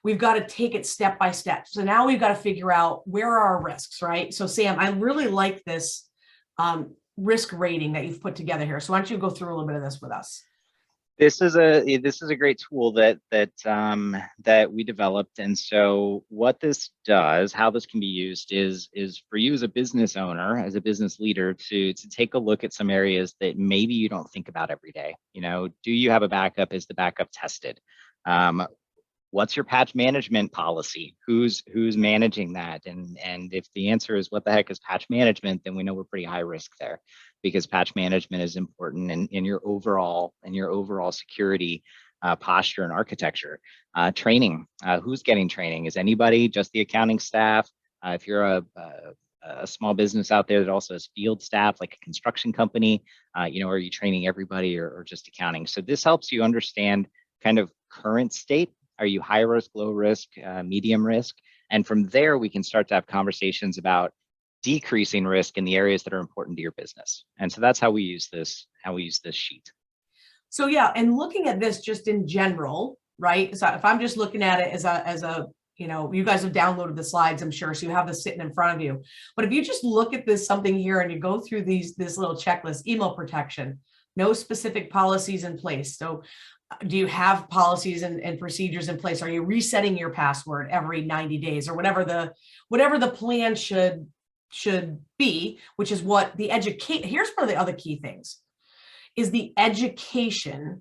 Speaker 1: We've got to take it step by step. So now we've got to figure out where are our risks, right? So Sam, I really like this risk rating that you've put together here. So why don't you go through a little bit of this with us?
Speaker 2: This is a great tool that we developed. And so what this does, how this can be used is for you as a business owner, as a business leader, to take a look at some areas that maybe you don't think about every day. Do you have a backup? Is the backup tested? What's your patch management policy? Who's managing that? And if the answer is what the heck is patch management, then we know we're pretty high risk there, because patch management is important in your overall security posture and architecture. Training, who's getting training? Is anybody just the accounting staff? If you're a small business out there that also has field staff, like a construction company, are you training everybody or just accounting? So this helps you understand kind of current state. Are you high risk, low risk, medium risk? And from there, we can start to have conversations about decreasing risk in the areas that are important to your business. And so that's how we use this sheet.
Speaker 1: So yeah, and looking at this just in general, right? So if I'm just looking at it as a you guys have downloaded the slides, I'm sure, so you have this sitting in front of you. But if you just look at something here and you go through this little checklist: email protection, no specific policies in place. So do you have policies and procedures in place? Are you resetting your password every 90 days or whatever the plan should be, which is what the here's one of the other key things is the education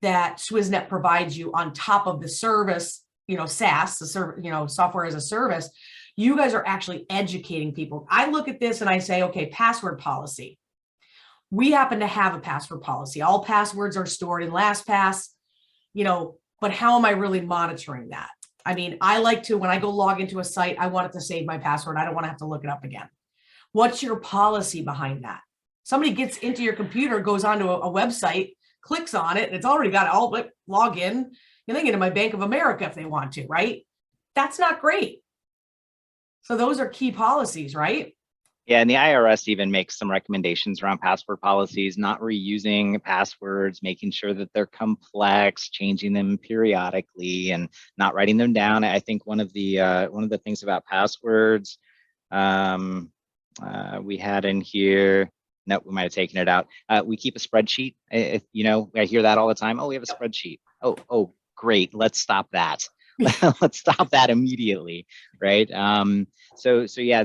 Speaker 1: that Swizznet provides you on top of the service, SaaS, the software as a service. You guys are actually educating people. I look at this and I say, okay, password policy. We happen to have a password policy. All passwords are stored in LastPass, but how am I really monitoring that? I mean, I like to, when I go log into a site, I want it to save my password. I don't want to have to look it up again. What's your policy behind that? Somebody gets into your computer, goes onto a website, clicks on it, and it's already got all log in. They can get into my Bank of America if they want to, right? That's not great. So those are key policies, right?
Speaker 2: Yeah, and the IRS even makes some recommendations around password policies, not reusing passwords, making sure that they're complex, changing them periodically, and not writing them down. I think one of the things about passwords we had in here. No, we might have taken it out. We keep a spreadsheet. I hear that all the time. Oh, we have a spreadsheet. Oh, great. Let's stop that. Let's stop that immediately, right? So yeah,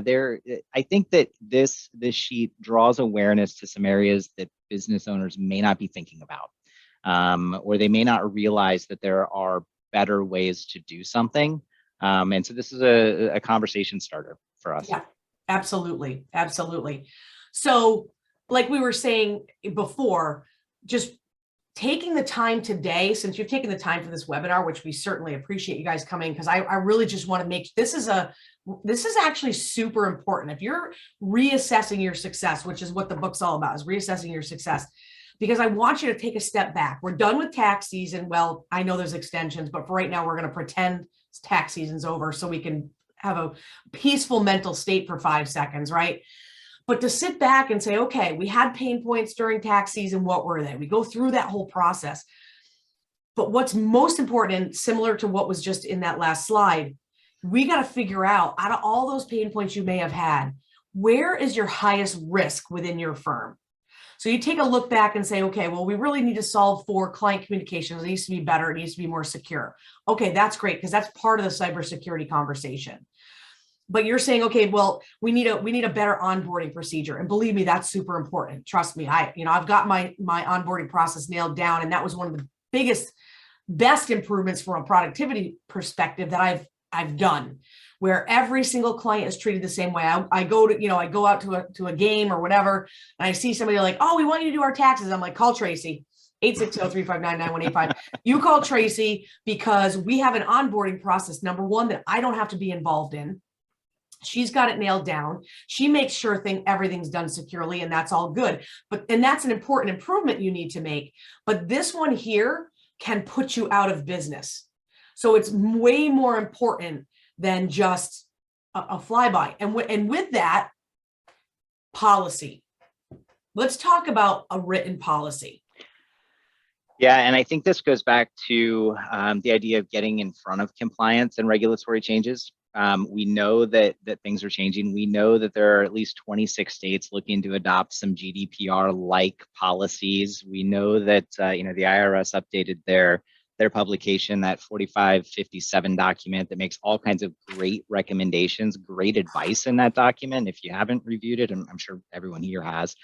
Speaker 2: I think that this sheet draws awareness to some areas that business owners may not be thinking about, or they may not realize that there are better ways to do something. And so this is a conversation starter for us.
Speaker 1: Yeah, absolutely. So like we were saying before, just taking the time today, since you've taken the time for this webinar, which we certainly appreciate you guys coming, because I really just want to make this is actually super important. If you're reassessing your success, which is what the book's all about, is reassessing your success, because I want you to take a step back. We're done with tax season. Well, I know there's extensions, but for right now, we're going to pretend tax season's over so we can have a peaceful mental state for 5 seconds, right? But to sit back and say, okay, we had pain points during tax season. What were they? We go through that whole process. But what's most important, and similar to what was just in that last slide, we got to figure out of all those pain points you may have had, where is your highest risk within your firm? So you take a look back and say, okay, well, we really need to solve for client communications. It needs to be better. It needs to be more secure. Okay, that's great, because that's part of the cybersecurity conversation. But you're saying, okay, well, we need a better onboarding procedure. And believe me, that's super important. Trust me. I've got my onboarding process nailed down. And that was one of the best improvements from a productivity perspective that I've done, where every single client is treated the same way. I go out to a game or whatever, and I see somebody like, oh, we want you to do our taxes. I'm like, call Tracy. 860-359-9185. You call Tracy, because we have an onboarding process, number one, that I don't have to be involved in. She's got it nailed down. She makes sure everything's done securely, and that's all good. And that's an important improvement you need to make. But this one here can put you out of business. So it's way more important than just a flyby. And with that, policy. Let's talk about a written policy.
Speaker 2: Yeah, and I think this goes back to the idea of getting in front of compliance and regulatory changes. We know that things are changing. We know that there are at least 26 states looking to adopt some GDPR-like policies. We know that the IRS updated their publication, that 4557 document that makes all kinds of great recommendations, great advice in that document. If you haven't reviewed it, I'm sure everyone here has.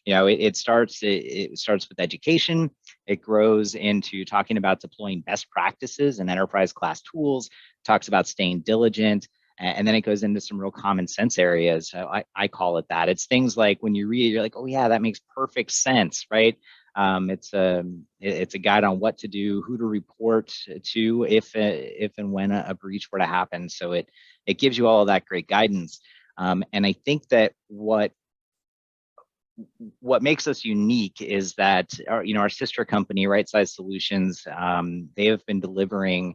Speaker 2: It starts with education. It grows into talking about deploying best practices and enterprise class tools, talks about staying diligent, and then it goes into some real common sense areas. I call it that. It's things like when you read it, you're like, oh yeah, that makes perfect sense, right? It's a guide on what to do, who to report to if and when a breach were to happen. So it gives you all of that great guidance. And I think that what makes us unique is that our sister company, Right Size Solutions, they have been delivering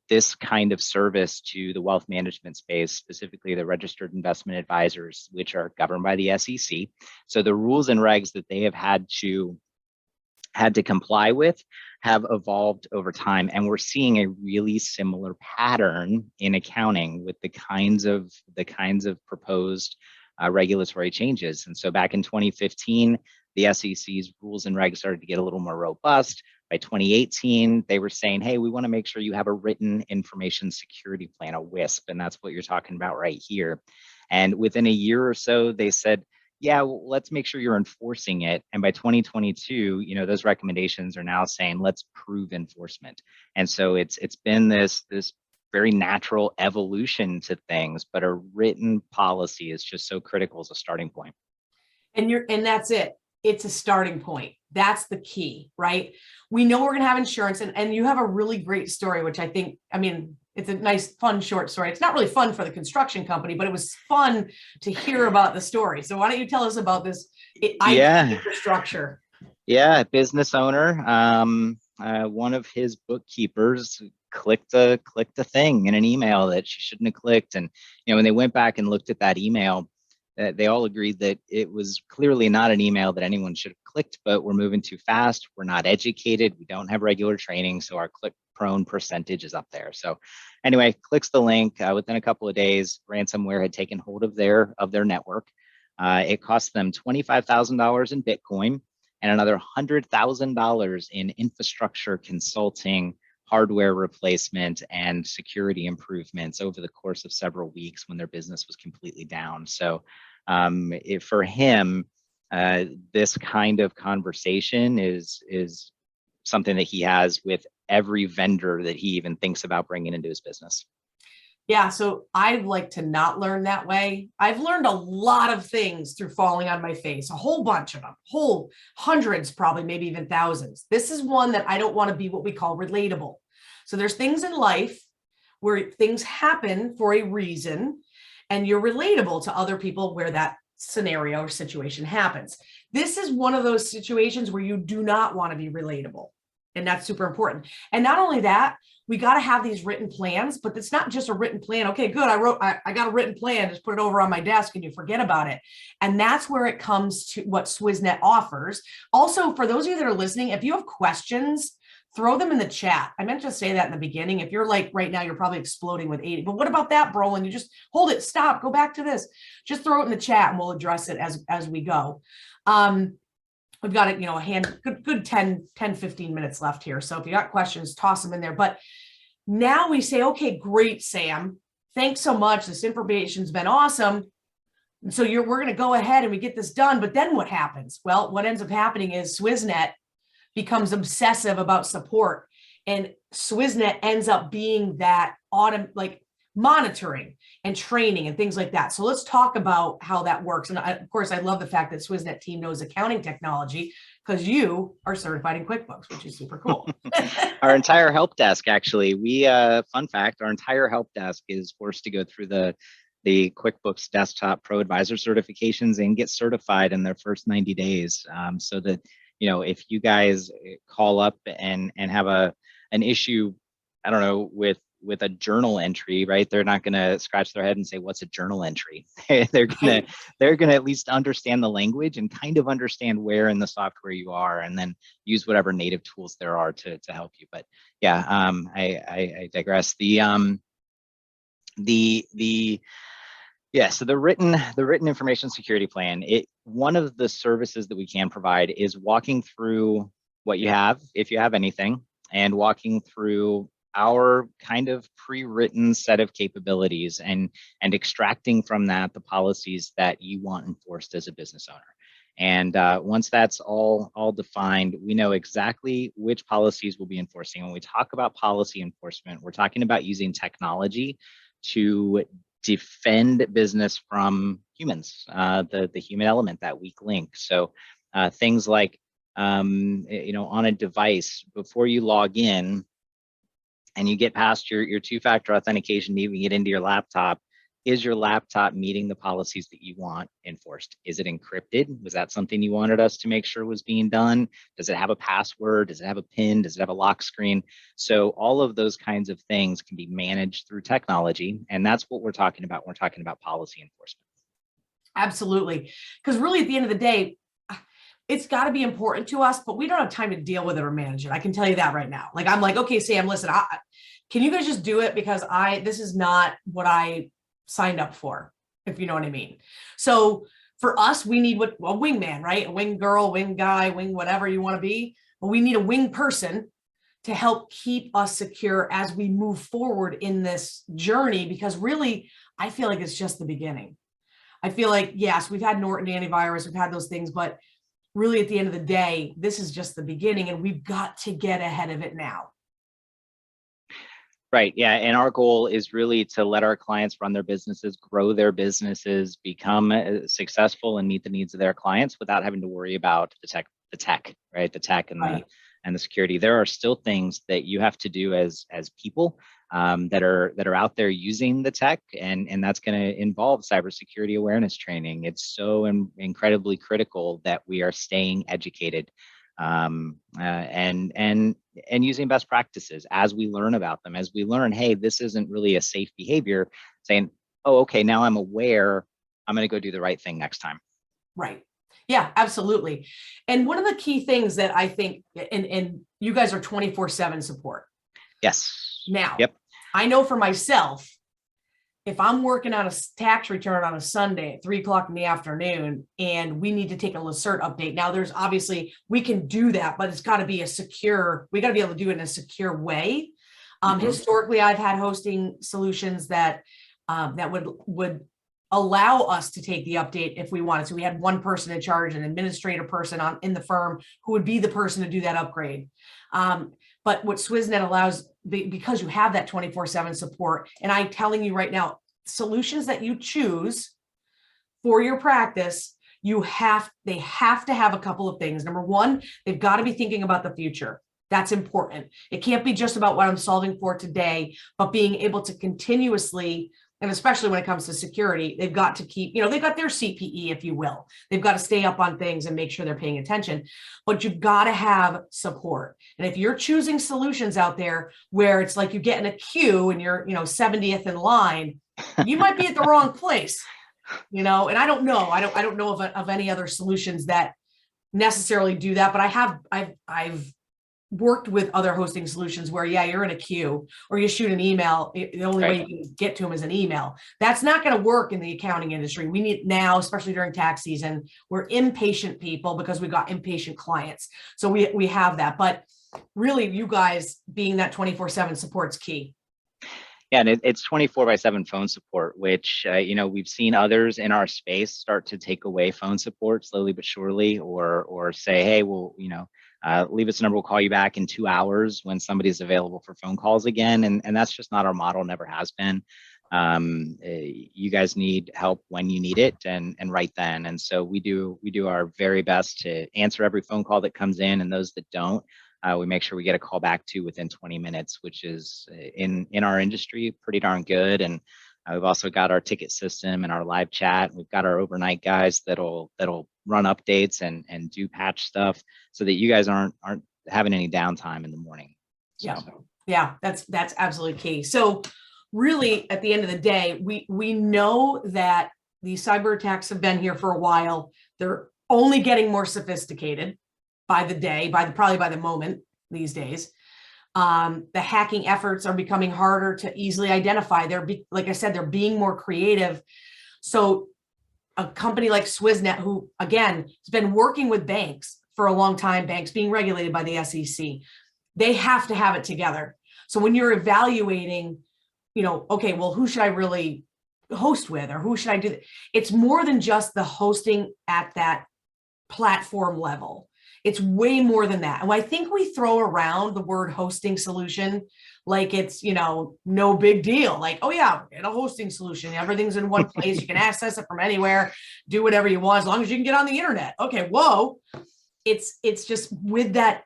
Speaker 2: this kind of service to the wealth management space, specifically the registered investment advisors, which are governed by the SEC. So the rules and regs that they have had to comply with have evolved over time, and we're seeing a really similar pattern in accounting with the kinds of proposed regulatory changes. And so back in 2015, the SEC's rules and regs started to get a little more robust. By 2018, they were saying, hey, we want to make sure you have a written information security plan, a WISP, and that's what you're talking about right here. And within a year or so, they said, yeah, well, let's make sure you're enforcing it. And by 2022, those recommendations are now saying, let's prove enforcement. And so it's been this very natural evolution to things, but a written policy is just so critical as a starting point.
Speaker 1: And that's it. It's a starting point. That's the key, right? We know we're going to have insurance, and you have a really great story, which I think, it's a nice, fun, short story. It's not really fun for the construction company, but it was fun to hear about the story. So why don't you tell us about this IT infrastructure?
Speaker 2: Yeah, business owner. One of his bookkeepers clicked a thing in an email that she shouldn't have clicked. And when they went back and looked at that email, they all agreed that it was clearly not an email that anyone should have clicked, but we're moving too fast. We're not educated. We don't have regular training. So our click prone percentage is up there. So anyway, clicks the link. Within a couple of days, ransomware had taken hold of their network. It cost them $25,000 in Bitcoin and another $100,000 in infrastructure consulting, hardware replacement, and security improvements over the course of several weeks when their business was completely down. So for him, this kind of conversation is something that he has with every vendor that he even thinks about bringing into his business.
Speaker 1: Yeah, so I like to not learn that way. I've learned a lot of things through falling on my face, a whole bunch of them, whole hundreds, probably maybe even thousands. This is one that I don't want to be what we call relatable. So there's things in life where things happen for a reason, and you're relatable to other people where that scenario or situation happens. This is one of those situations where you do not want to be relatable. And that's super important. And not only that, we got to have these written plans, but it's not just a written plan. Okay, good. I got a written plan. Just put it over on my desk and you forget about it. And that's where it comes to what Swizznet offers. Also, for those of you that are listening, if you have questions, throw them in the chat. I meant to say that in the beginning. If you're like right now, you're probably exploding with 80, but what about that, Brolin? You just hold it, stop, go back to this. Just throw it in the chat and we'll address it as we go. We've got a good 10, 15 minutes left here. So if you got questions, toss them in there. But now we say, okay, great, Sam. Thanks so much. This information's been awesome. And so we're going to go ahead and we get this done. But then what happens? Well, what ends up happening is Swissnet becomes obsessive about support. And Swizznet ends up being that monitoring and training and things like that. So let's talk about how that works. And of course, I love the fact that Swizznet team knows accounting technology because you are certified in QuickBooks, which is super cool.
Speaker 2: Our entire help desk, actually, fun fact, our entire help desk is forced to go through the QuickBooks Desktop Pro Advisor certifications and get certified in their first 90 days. So that, if you guys call up and have an issue I don't know, with a journal entry, right? They're not going to scratch their head and say, what's a journal entry? they're going to at least understand the language and kind of understand where in the software you are, and then use whatever native tools there are to help you. But yeah, I digress. So the written information security plan, one of the services that we can provide is walking through what you have, if you have anything, and walking through our kind of pre-written set of capabilities and extracting from that the policies that you want enforced as a business owner. And once that's all defined, we know exactly which policies we'll be enforcing. When we talk about policy enforcement, we're talking about using technology to defend business from humans, the human element, that weak link. So things like, on a device, before you log in and you get past your two-factor authentication, even get into your laptop, is your laptop meeting the policies that you want enforced? Is it encrypted? Was that something you wanted us to make sure was being done? Does it have a password? Does it have a PIN? Does it have a lock screen? So all of those kinds of things can be managed through technology. And that's what we're talking about. We're talking about policy enforcement.
Speaker 1: Absolutely. Because really, at the end of the day, it's got to be important to us, but we don't have time to deal with it or manage it. I can tell you that right now. Like, I'm like, okay, Sam, listen, can you guys just do it? Because this is not what I signed up for, if you know what I mean. So for us, we need a wingman, right? A wing girl, wing guy, wing whatever you want to be. But we need a wing person to help keep us secure as we move forward in this journey, because really, I feel like it's just the beginning. I feel like, yes, we've had Norton antivirus, we've had those things, but really at the end of the day, this is just the beginning, and we've got to get ahead of it now.
Speaker 2: Right. Yeah. And our goal is really to let our clients run their businesses, grow their businesses, become successful, and meet the needs of their clients without having to worry about the tech, right? The tech and the security. There are still things that you have to do as people that are out there using the tech, and that's going to involve cybersecurity awareness training. It's so incredibly critical that we are staying educated and using best practices as we learn about them, as we learn, hey, this isn't really a safe behavior, saying, oh, okay, now I'm aware, I'm going to go do the right thing next time.
Speaker 1: Right. Yeah, absolutely. And one of the key things that I think, and you guys are 24/7 support.
Speaker 2: Yes.
Speaker 1: Now,
Speaker 2: yep.
Speaker 1: I know for myself, if I'm working on a tax return on a Sunday at 3:00 in the afternoon and we need to take a Lacert update. Now, there's obviously, we can do that, but it's got to be we got to be able to do it in a secure way. Historically, I've had hosting solutions that would allow us to take the update if we wanted. So we had one person in charge, an administrative person in the firm who would be the person to do that upgrade. But what Swizznet allows, because you have that 24/7 support, and I'm telling you right now, solutions that you choose for your practice, they have to have a couple of things. Number one, they've got to be thinking about the future. That's important. It can't be just about what I'm solving for today, but being able to continuously, and especially when it comes to security, they've got to keep, they've got their CPE, if you will. They've got to stay up on things and make sure they're paying attention, but you've got to have support. And if you're choosing solutions out there where it's like you get in a queue and you're, 70th in line, you might be at the wrong place, and I don't know. I don't know of any other solutions that necessarily do that, but I've worked with other hosting solutions where, you're in a queue or you shoot an email. The only way you can get to them is an email. That's not going to work in the accounting industry. We need now, especially during tax season, we're impatient people because we got impatient clients. So we have that, but really you guys being that 24/7 support's key.
Speaker 2: Yeah, and it's 24/7 phone support, which, we've seen others in our space start to take away phone support slowly but surely, or say, hey, well, leave us a number, we'll call you back in 2 hours when somebody's available for phone calls again. And that's just not our model, never has been. You guys need help when you need it and right then. And so we do our very best to answer every phone call that comes in, and those that don't, we make sure we get a call back to within 20 minutes, which is in our industry pretty darn good. And we've also got our ticket system and our live chat. We've got our overnight guys that'll run updates and do patch stuff so that you guys aren't having any downtime in the morning. So.
Speaker 1: Yeah, Yeah, that's absolutely key. So really at the end of the day, we know that these cyber attacks have been here for a while. They're only getting more sophisticated by the day, probably by the moment these days. The hacking efforts are becoming harder to easily identify. Like I said, they're being more creative. So a company like Swizznet, who again has been working with banks for a long time, banks being regulated by the SEC, they have to have it together. So when you're evaluating, okay, well, who should I really host with, or who should I do that? It's more than just the hosting at that platform level. It's way more than that. And I think we throw around the word hosting solution like it's, no big deal. Like, oh yeah, get a hosting solution. Everything's in one place. You can access it from anywhere, do whatever you want, as long as you can get on the internet. Okay, whoa. It's just with that,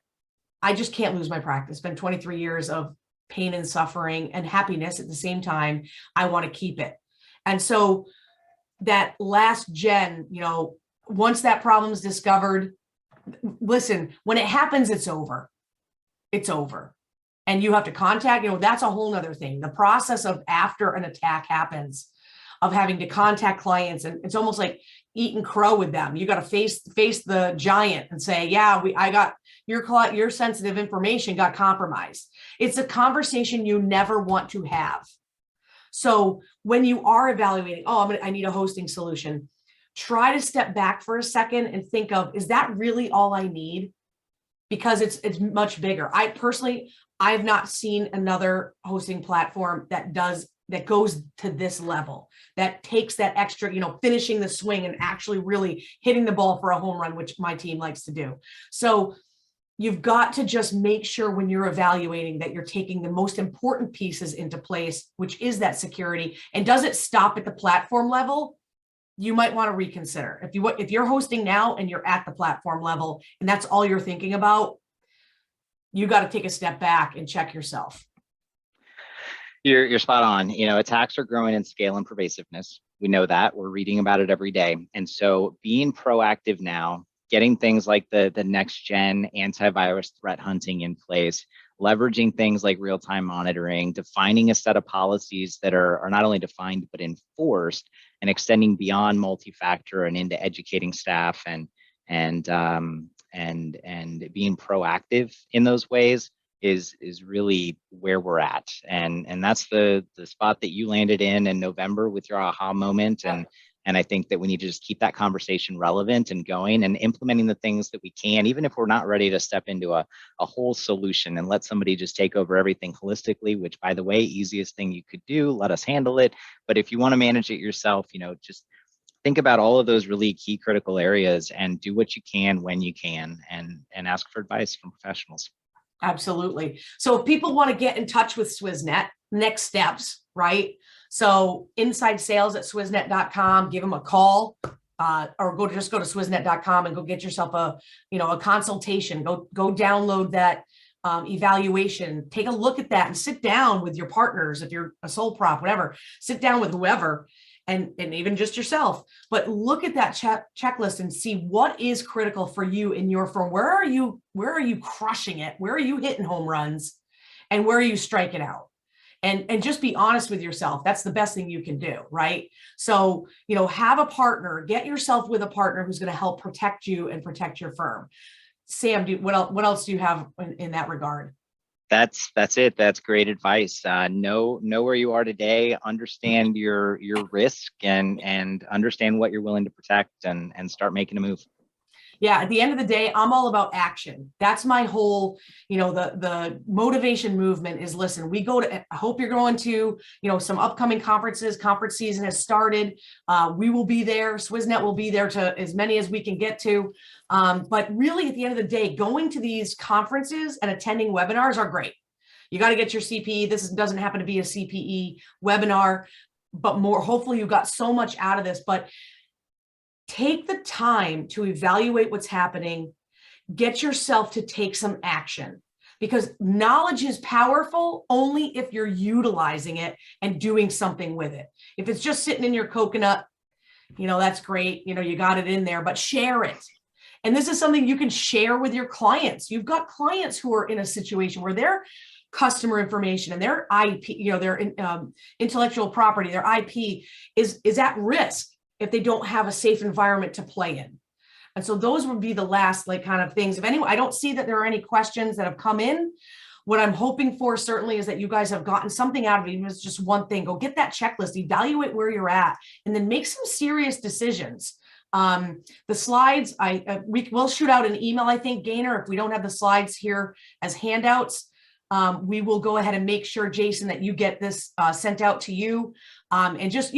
Speaker 1: I just can't lose my practice. It's been 23 years of pain and suffering and happiness at the same time. I want to keep it. And so that last gen, once that problem is discovered, listen, when it happens, it's over. It's over. And you have to contact, that's a whole nother thing. The process of after an attack happens, of having to contact clients, and it's almost like eating crow with them. You got to face the giant and say, yeah, I got your sensitive information got compromised. It's a conversation you never want to have. So when you are evaluating, I need a hosting solution, try to step back for a second and think of, is that really all I need? Because it's much bigger. I have not seen another hosting platform that goes to this level, that takes that extra, finishing the swing and actually really hitting the ball for a home run, which my team likes to do. So you've got to just make sure when you're evaluating that you're taking the most important pieces into place, which is that security. And does it stop at the platform level? You might want to reconsider. If you're hosting now and you're at the platform level and that's all you're thinking about, you got to take a step back and check yourself.
Speaker 2: You're spot on. Attacks are growing in scale and pervasiveness. We know that. We're reading about it every day. And so being proactive now, getting things like the next gen antivirus threat hunting in place, leveraging things like real-time monitoring, defining a set of policies that are not only defined but enforced, and extending beyond multi-factor and into educating staff and being proactive in those ways is really where we're at. And that's the spot that you landed in November with your aha moment. And I think that we need to just keep that conversation relevant and going and implementing the things that we can, even if we're not ready to step into a whole solution and let somebody just take over everything holistically, which, by the way, easiest thing you could do, let us handle it. But if you want to manage it yourself, just think about all of those really key critical areas and do what you can when you can, and ask for advice from professionals.
Speaker 1: Absolutely. So if people want to get in touch with Swizznet, next steps, right? So inside sales at Swizznet.com, give them a call, or go to Swizznet.com and go get yourself a consultation. Go download that evaluation, take a look at that and sit down with your partners. If you're a sole prop, whatever, sit down with whoever and even just yourself, but look at that checklist and see what is critical for you in your firm. Where are you crushing it? Where are you hitting home runs? And where are you striking out? And just be honest with yourself. That's the best thing you can do, right? So, have a partner, get yourself with a partner who's going to help protect you and protect your firm. Sam, what else do you have in that regard?
Speaker 2: That's it. That's great advice. Know where you are today, understand your risk and understand what you're willing to protect and start making a move.
Speaker 1: Yeah, at the end of the day, I'm all about action. That's my whole, the motivation movement is, listen, I hope you're going to, some upcoming conferences. Conference season has started. We will be there. Swizznet will be there to as many as we can get to. But really, at the end of the day, going to these conferences and attending webinars are great. You got to get your CPE. This doesn't happen to be a CPE webinar, but hopefully you got so much out of this. But take the time to evaluate what's happening, get yourself to take some action, because knowledge is powerful only if you're utilizing it and doing something with it. If it's just sitting in your coconut, that's great. You got it in there, but share it. And this is something you can share with your clients. You've got clients who are in a situation where they're customer information and their IP, their intellectual property, their IP is at risk if they don't have a safe environment to play in. And so those would be the last kind of things. If anyone, I don't see that there are any questions that have come in. What I'm hoping for certainly is that you guys have gotten something out of it. Even if it's just one thing, go get that checklist, evaluate where you're at, and then make some serious decisions. The slides, we will shoot out an email, I think, Gaynor, if we don't have the slides here as handouts. We will go ahead and make sure, Jason, that you get this sent out to you. And just,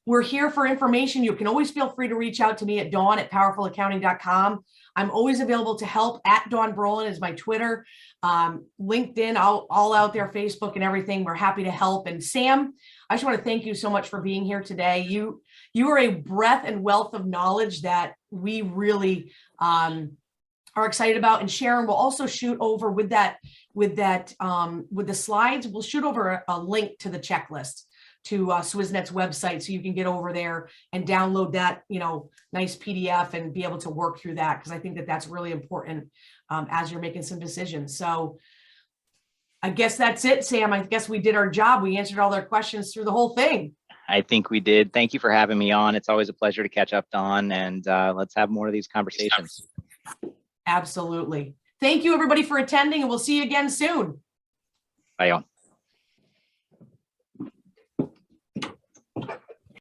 Speaker 1: we're here for information. You can always feel free to reach out to me at dawn@powerfulaccounting.com. I'm always available to help. At Dawn Brolin is my Twitter, LinkedIn, all out there, Facebook and everything. We're happy to help. And Sam, I just want to thank you so much for being here today. You are a breadth and wealth of knowledge that we really are excited about. And Sharon will also shoot over with the slides. We'll shoot over a link to the checklist to Swiznet's website, so you can get over there and download that, nice PDF and be able to work through that, because I think that that's really important as you're making some decisions. So I guess that's it, Sam. I guess we did our job. We answered all their questions through the whole thing.
Speaker 2: I think we did. Thank you for having me on. It's always a pleasure to catch up, Dawn, and let's have more of these conversations.
Speaker 1: Absolutely. Thank you, everybody, for attending, and we'll see you again soon.
Speaker 2: Bye, y'all.